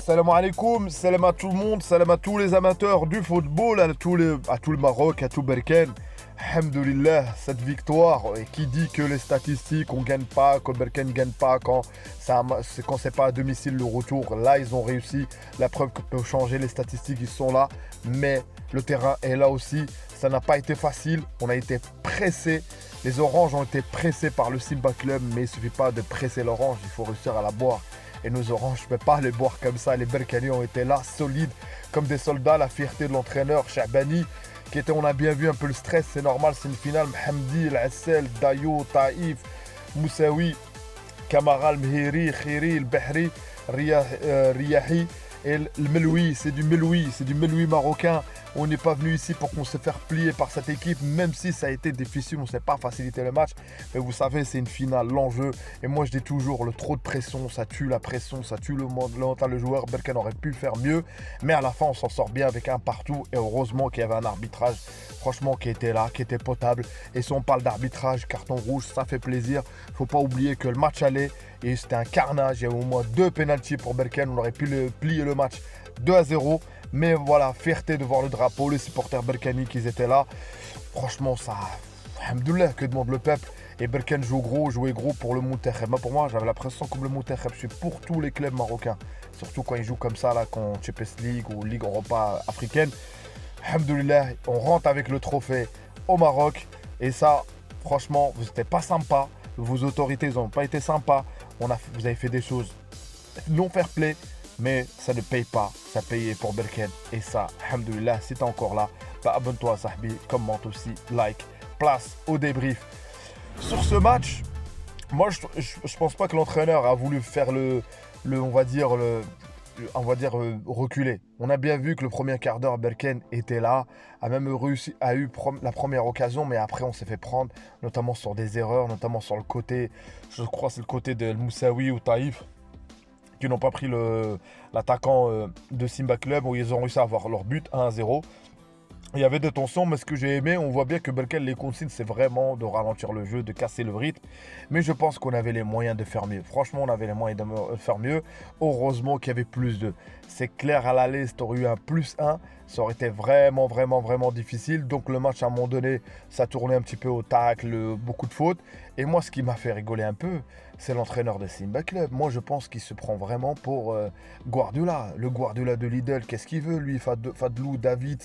Salam alaikum, salam à tout le monde, salam à tous les amateurs du football, à tout le Maroc, à tout Berkane. Alhamdoulilah, cette victoire, et qui dit que les statistiques, on gagne pas, que Berkane ne gagne pas quand c'est pas à domicile le retour. Là, ils ont réussi. La preuve que peut changer les statistiques, ils sont là. Mais le terrain est là aussi. Ça n'a pas été facile. On a été pressés. Les oranges ont été pressés par le Simba Club, mais il ne suffit pas de presser l'orange, il faut réussir à la boire. Et nos oranges, je ne peux pas les boire comme ça. Les Berkani ont été là, solides, comme des soldats. La fierté de l'entraîneur, Chabani, on a bien vu un peu le stress, c'est normal, c'est une finale. Mohamdi, El Assel, Dayo, Taïf, Moussaoui, Kamara, Mhiri, Khiri, El Bahri, Riyahi et le Meloui. C'est du Meloui marocain. On n'est pas venu ici pour qu'on se fasse plier par cette équipe, même si ça a été difficile, on ne s'est pas facilité le match. Mais vous savez, c'est une finale, l'enjeu. Et moi, je dis toujours, le trop de pression, ça tue la pression, ça tue le mental, le joueur. Berkane aurait pu faire mieux. Mais à la fin, on s'en sort bien avec un partout. Et heureusement qu'il y avait un arbitrage, franchement, qui était là, qui était potable. Et si on parle d'arbitrage, carton rouge, ça fait plaisir. Il ne faut pas oublier que le match allait. Et c'était un carnage. Il y avait au moins 2 pénaltys pour Berkane. On aurait pu plier le match 2-0. Mais voilà, fierté de voir le drapeau, les supporters berkani qui étaient là. Franchement, ça, alhamdoulilah, que demande le peuple. Et Berkane jouait gros pour le Mountakhed. Pour moi, j'avais l'impression comme le Mountakhed, je suis pour tous les clubs marocains. Surtout quand ils jouent comme ça, là, quand Champions League ou Ligue Europa africaine. Alhamdoulilah, on rentre avec le trophée au Maroc. Et ça, franchement, vous n'étiez pas sympa. Vos autorités n'ont pas été sympas. Vous avez fait des choses non fair play. Mais ça ne paye pas, ça payait pour Berkane. Et ça, alhamdoulilah, si t'es encore là, bah abonne-toi, sahbi, commente aussi, like, place au débrief. Sur ce match, moi je pense pas que l'entraîneur a voulu faire reculer. On a bien vu que le premier quart d'heure, Berkane était là, a même réussi, la première occasion, mais après on s'est fait prendre, notamment sur des erreurs, notamment sur le côté, je crois que c'est le côté de Moussaoui ou Taïf, qui n'ont pas pris l'attaquant de Simba Club, où ils ont réussi à avoir leur but 1-0. Il y avait des tensions, mais ce que j'ai aimé, on voit bien que Berkane, les consignes, c'est vraiment de ralentir le jeu, de casser le rythme. Mais je pense qu'on avait les moyens de faire mieux. Franchement, on avait les moyens de faire mieux. Heureusement qu'il y avait plus de. C'est clair, à l'aller, si tu aurais eu un +1, ça aurait été vraiment, vraiment, vraiment difficile. Donc le match, à un moment donné, ça tournait un petit peu au tacle, beaucoup de fautes. Et moi, ce qui m'a fait rigoler un peu, c'est l'entraîneur de Simba Club. Moi, je pense qu'il se prend vraiment pour Guardiola. Le Guardiola de Lidl, qu'est-ce qu'il veut, lui, Fadlou, David.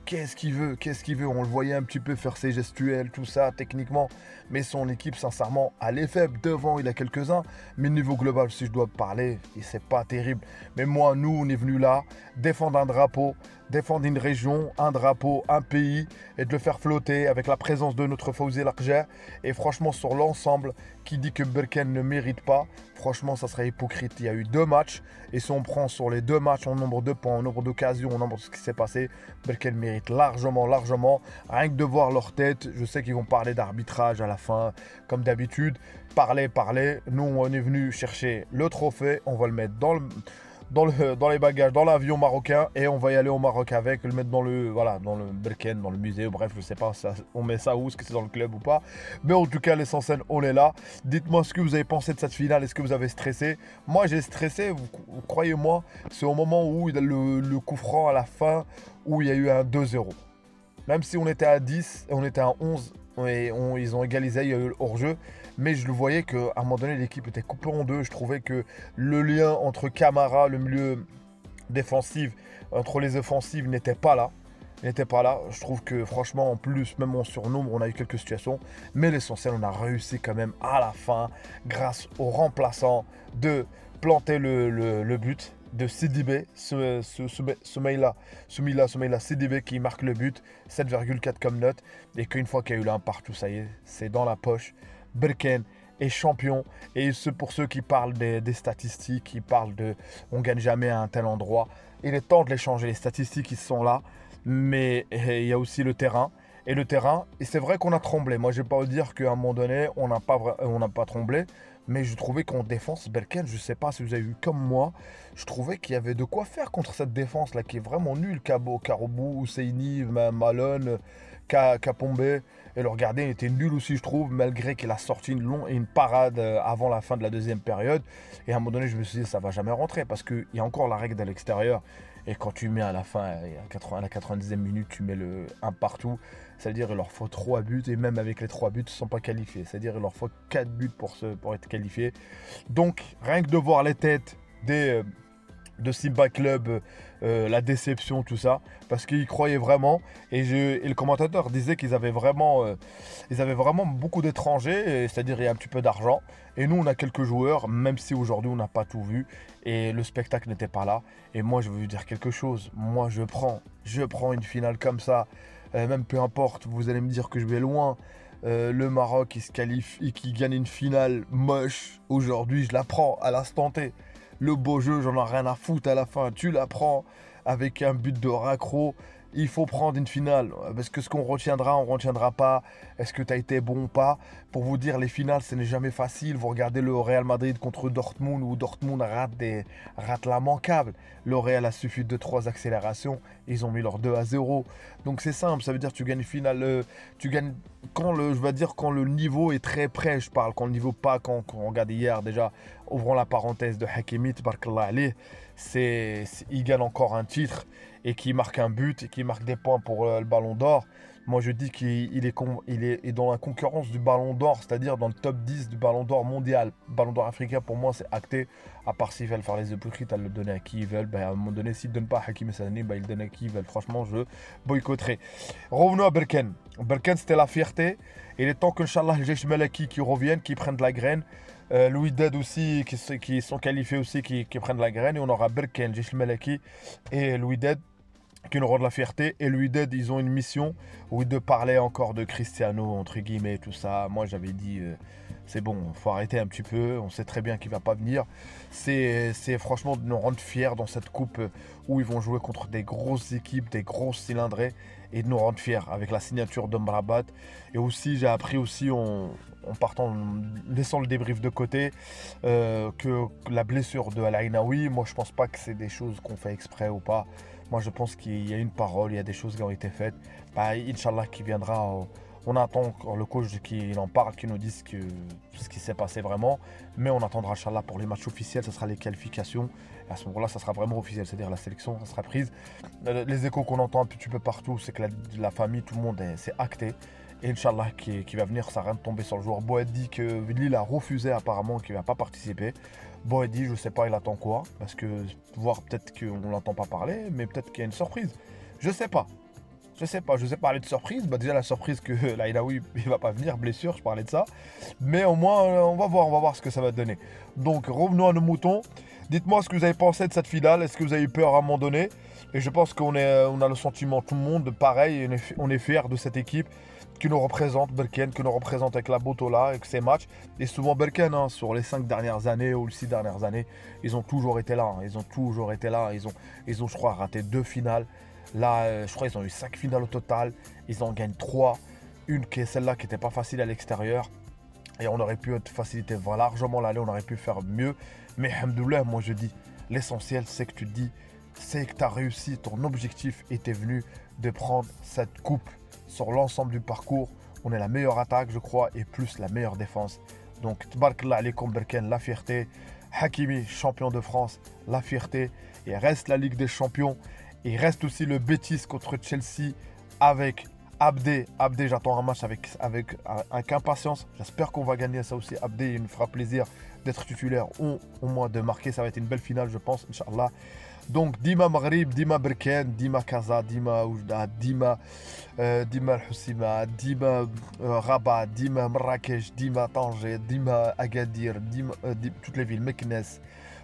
Qu'est-ce qu'il veut? On le voyait un petit peu faire ses gestuels, tout ça, techniquement. Mais son équipe, sincèrement, elle est faible. Devant, il a quelques-uns. Mais niveau global, si je dois parler, c'est pas terrible. Mais moi, nous, on est venus là, défendre un drapeau, défendre une région, un drapeau, un pays, et de le faire flotter avec la présence de notre Fawzi Larger. Et franchement, sur l'ensemble, qui dit que Berkane ne mérite pas, franchement, ça serait hypocrite. Il y a eu 2 matchs. Et si on prend sur les 2 matchs, en nombre de points, en nombre d'occasions, en nombre de ce qui s'est passé, Berkane mérite largement, largement. Rien que de voir leur tête, je sais qu'ils vont parler d'arbitrage à la fin, comme d'habitude. Parler. Nous, on est venu chercher le trophée. On va le mettre dans les bagages, dans l'avion marocain, et on va y aller au Maroc avec, le mettre dans le Berkane, dans le musée, bref, je sais pas, on met ça où, est-ce que c'est dans le club ou pas. Mais en tout cas, l'essentiel, on est là. Dites-moi ce que vous avez pensé de cette finale, est-ce que vous avez stressé? Moi, j'ai stressé, croyez-moi, c'est au moment où il y a le coup franc à la fin, où il y a eu un 2-0. Même si on était à 10, on était à 11, ils ont égalisé, il y a eu le hors-jeu. Mais je le voyais qu'à un moment donné, l'équipe était coupée en deux. Je trouvais que le lien entre Kamara, le milieu défensif, entre les offensives, n'était pas là. Je trouve que franchement, en plus, même en surnombre, on a eu quelques situations. Mais l'essentiel, on a réussi quand même à la fin, grâce au remplaçant, de planter le but de Sidibé, Soumaïla Sidibé qui marque le but, 7,4 comme note. Et qu'une fois qu'il y a eu un partout, ça y est, c'est dans la poche. Berkane est champion. Et pour ceux qui parlent des statistiques, qui parlent de on gagne jamais à un tel endroit, il est temps de les changer. Les statistiques, ils sont là, mais il y a aussi le terrain. Et le terrain, et c'est vrai qu'on a tremblé. Moi, je ne vais pas dire qu'à un moment donné, on n'a pas tremblé. Mais je trouvais qu'en défense, Berkane, je ne sais pas si vous avez vu comme moi, je trouvais qu'il y avait de quoi faire contre cette défense là qui est vraiment nulle. Carobou, Ousseini, Malone, Kapombe. Et le gardien était nul aussi, je trouve, malgré qu'il a sorti une parade avant la fin de la deuxième période. Et à un moment donné, je me suis dit, ça va jamais rentrer parce qu'il y a encore la règle de l'extérieur. Et quand tu mets à la fin, à la 90e minute, tu mets le 1 partout. C'est-à-dire qu'il leur faut 3 buts. Et même avec les 3 buts, ils ne sont pas qualifiés. C'est-à-dire qu'il leur faut 4 buts pour être qualifiés. Donc, rien que de voir les têtes de Simba Club, la déception, tout ça, parce qu'ils croyaient vraiment, et le commentateur disait qu'ils avaient vraiment beaucoup d'étrangers, c'est-à-dire il y a un petit peu d'argent, et nous on a quelques joueurs, même si aujourd'hui on n'a pas tout vu, et le spectacle n'était pas là, et moi je veux vous dire quelque chose, moi je prends une finale comme ça, même peu importe, vous allez me dire que je vais loin, le Maroc qui se qualifie, qui gagne une finale moche, aujourd'hui je la prends à l'instant T. Le beau jeu, j'en ai rien à foutre à la fin. Tu la prends avec un but de raccro. Il faut prendre une finale. Parce que ce qu'on retiendra, on ne retiendra pas. Est-ce que tu as été bon ou pas? Pour vous dire, les finales, ce n'est jamais facile. Vous regardez le Real Madrid contre Dortmund, où Dortmund rate l'immanquable. Le Real a suffi de 3 accélérations. Ils ont mis leur 2-0. Donc c'est simple. Ça veut dire que tu gagnes une finale. Tu gagnes quand le niveau est très près. Je parle quand le niveau pas. Quand on regarde hier déjà, ouvrons la parenthèse de Hakimi, Tabarakallah alayh, il gagne encore un titre et qui marque un but et qui marque des points pour le Ballon d'Or. Moi je dis qu'il est dans la concurrence du Ballon d'Or, c'est-à-dire dans le top 10 du Ballon d'Or mondial. Ballon d'Or africain, pour moi c'est acté, à part s'ils veulent faire les hypocrites à le donner à qui ils veulent. À un moment donné, s'ils ne donnent pas à Hakimi Sané, ils le donnent à qui ils veulent. Franchement, je boycotterai. Revenons à Berkane. Berkane, c'était la fierté. Il est temps qu'Inch'Allah, le Jaish Malaki qui reviennent, qui prennent de la graine. Louis Ded aussi, qui sont qualifiés aussi, qui prennent de la graine. Et on aura Berkane, Jaish Malaki et Louis Ded qui nous rend de la fierté. Et Louis Ded, ils ont une mission où de parler encore de Cristiano, entre guillemets, tout ça. Moi, j'avais dit, c'est bon, il faut arrêter un petit peu. On sait très bien qu'il ne va pas venir. C'est franchement de nous rendre fiers dans cette coupe où ils vont jouer contre des grosses équipes, des grosses cylindrées, et de nous rendre fiers avec la signature d'Amrabat. Et aussi, j'ai appris aussi, en laissant le débrief de côté, que la blessure de Al Ainaoui, moi je pense pas que c'est des choses qu'on fait exprès ou pas. Moi je pense qu'il y a une parole, il y a des choses qui ont été faites. Inch'Allah qui viendra. On attend encore le coach qui en parle, qui nous dise ce qui s'est passé vraiment. Mais on attendra Inch'Allah pour les matchs officiels, ce sera les qualifications. Et à ce moment-là, ça sera vraiment officiel, c'est-à-dire la sélection, ça sera prise. Les échos qu'on entend un petit peu partout, c'est que la famille, tout le monde, c'est acté. Et Inch'Allah qui va venir, ça rien de tomber sur le joueur. Boed dit que Lille a refusé apparemment, qu'il ne va pas participer. Boed dit, je ne sais pas, il attend quoi. Parce que, voire peut-être qu'on ne l'entend pas parler, mais peut-être qu'il y a une surprise. Je sais pas. Je sais parler de surprise. Déjà la surprise que l'Aïnaoui il va pas venir, blessure, je parlais de ça. Mais au moins, on va voir ce que ça va donner. Donc revenons à nos moutons. Dites-moi ce que vous avez pensé de cette finale. Est-ce que vous avez eu peur à un moment donné? Et je pense qu'on a le sentiment, tout le monde, pareil, on est fiers de cette équipe qui nous représente, Berkane, qui nous représente avec la Botola, avec ses matchs. Et souvent Berkane, sur les 5 dernières années ou les 6 dernières années, ils ont toujours été là. Ils ont toujours été là. Ils ont, je crois, raté 2 finales. Là, je crois qu'ils ont eu 5 finales au total. Ils en gagnent 3. Une qui est celle-là qui n'était pas facile à l'extérieur. Et on aurait pu faciliter largement l'aller, on aurait pu faire mieux. Mais alhamdoulilah, moi je dis, l'essentiel c'est que tu te dis, c'est que tu as réussi, ton objectif était venu de prendre cette coupe sur l'ensemble du parcours. On est la meilleure attaque, je crois, et plus la meilleure défense. Donc, Tbarkallah alaykoum Berkane, la fierté. Hakimi, champion de France, la fierté. Il reste la Ligue des Champions. Il reste aussi le Betis contre Chelsea avec Abdé. Abdé, j'attends un match avec impatience. J'espère qu'on va gagner ça aussi. Abdé, il me fera plaisir d'être titulaire ou au moins de marquer. Ça va être une belle finale, je pense, Inch'Allah. Donc, Dima Maghrib, Dima Berkane, Dima Kaza, Dima Oujda, Dima Al-Husima, Dima Rabat, Dima Marrakech, Dima Tanger, Dima Agadir, toutes les villes, Meknes,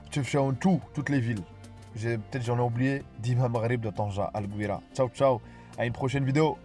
Tchefchaouen, toutes les villes. Peut-être j'en ai oublié. Dima Maghrib de Tanja, Al-Gouira. Ciao, ciao. À une prochaine vidéo.